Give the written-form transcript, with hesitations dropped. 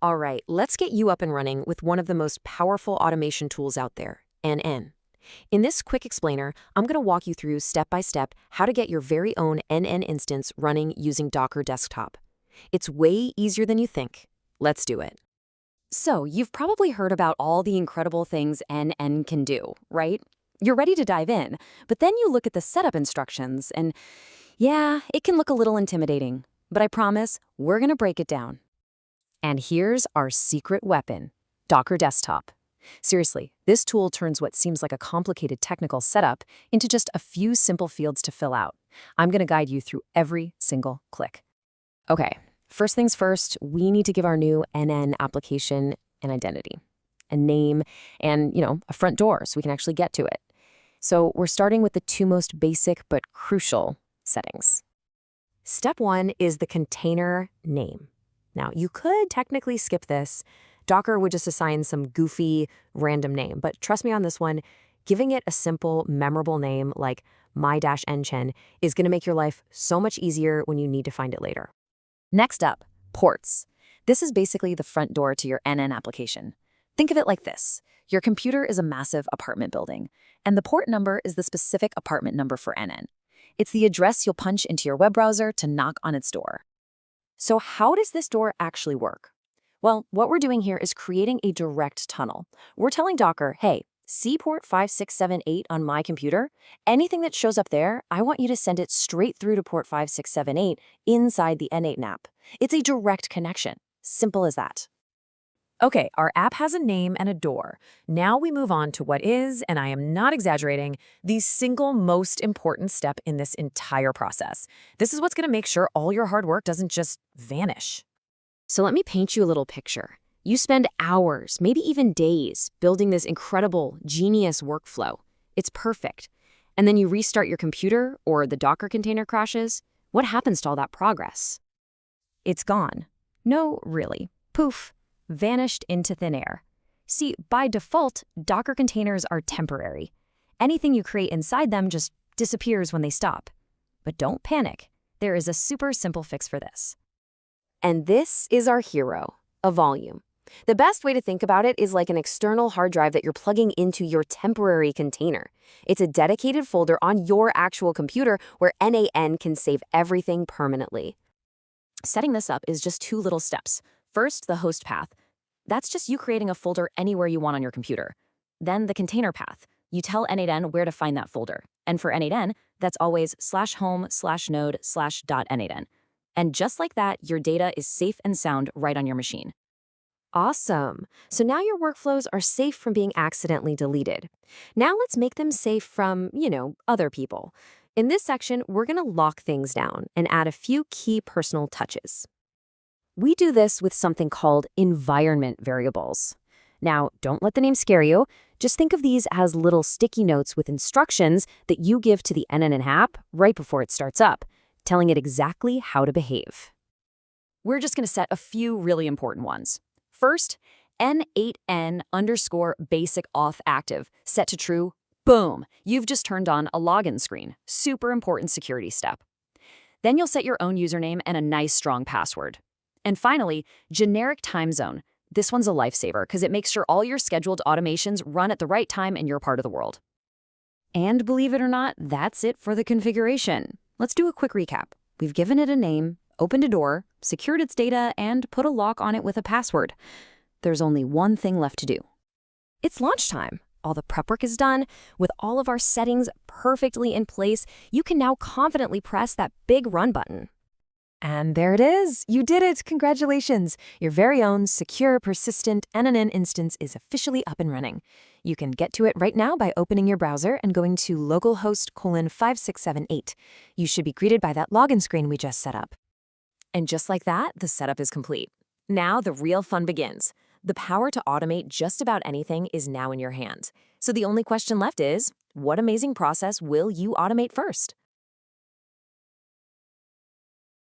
All right, let's get you up and running with one of the most powerful automation tools out there, NN. In this quick explainer, I'm going to walk you through step by step how to get your very own NN instance running using Docker Desktop. It's way easier than you think. Let's do it. So, you've probably heard about all the incredible things NN can do, right? You're ready to dive in, but then you look at the setup instructions and, yeah, it can look a little intimidating. But I promise, we're going to break it down. And here's our secret weapon, Docker Desktop. Seriously, this tool turns what seems like a complicated technical setup into just a few simple fields to fill out. I'm going to guide you through every single click. Okay, first things first, we need to give our new NN application an identity, a name, and, a front door so we can actually get to it. So we're starting with the two most basic but crucial settings. Step 1 is the container name. Now, you could technically skip this. Docker would just assign some goofy, random name. But trust me on this one, giving it a simple, memorable name like my-nchen is going to make your life so much easier when you need to find it later. Next up, ports. This is basically the front door to your NN application. Think of it like this. Your computer is a massive apartment building, and the port number is the specific apartment number for NN. It's the address you'll punch into your web browser to knock on its door. So how does this door actually work? Well, what we're doing here is creating a direct tunnel. We're telling Docker, hey, see port 5678 on my computer? Anything that shows up there, I want you to send it straight through to port 5678 inside the N8 app. It's a direct connection. Simple as that. Okay, our app has a name and a door. Now we move on to what is, and I am not exaggerating, the single most important step in this entire process. This is what's going to make sure all your hard work doesn't just vanish. So let me paint you a little picture. You spend hours, maybe even days, building this incredible, genius workflow. It's perfect. And then you restart your computer or the Docker container crashes. What happens to all that progress? It's gone. No, really. Poof. Vanished into thin air. See, by default, Docker containers are temporary. Anything you create inside them just disappears when they stop. But don't panic. There is a super simple fix for this. And this is our hero, a volume. The best way to think about it is like an external hard drive that you're plugging into your temporary container. It's a dedicated folder on your actual computer where NAN can save everything permanently. Setting this up is just two little steps. First, the host path. That's just you creating a folder anywhere you want on your computer. Then the container path. You tell N8N where to find that folder. And for N8N, that's always /home/node/.n8n. And just like that, your data is safe and sound right on your machine. Awesome. So now your workflows are safe from being accidentally deleted. Now let's make them safe from, other people. In this section, we're going to lock things down and add a few key personal touches. We do this with something called environment variables. Now, don't let the name scare you. Just think of these as little sticky notes with instructions that you give to the NN app right before it starts up, telling it exactly how to behave. We're just going to set a few really important ones. First, N8N_basic auth set to true. Boom! You've just turned on a login screen. Super important security step. Then you'll set your own username and a nice strong password. And finally, generic time zone. This one's a lifesaver because it makes sure all your scheduled automations run at the right time in your part of the world. And believe it or not, that's it for the configuration. Let's do a quick recap. We've given it a name, opened a door, secured its data, and put a lock on it with a password. There's only one thing left to do. It's launch time. All the prep work is done. With all of our settings perfectly in place, you can now confidently press that big run button. And there it is. You did it. Congratulations. Your very own secure, persistent NNN instance is officially up and running. You can get to it right now by opening your browser and going to localhost:5678. You should be greeted by that login screen we just set up. And just like that, the setup is complete. Now the real fun begins. The power to automate just about anything is now in your hands. So the only question left is, what amazing process will you automate first?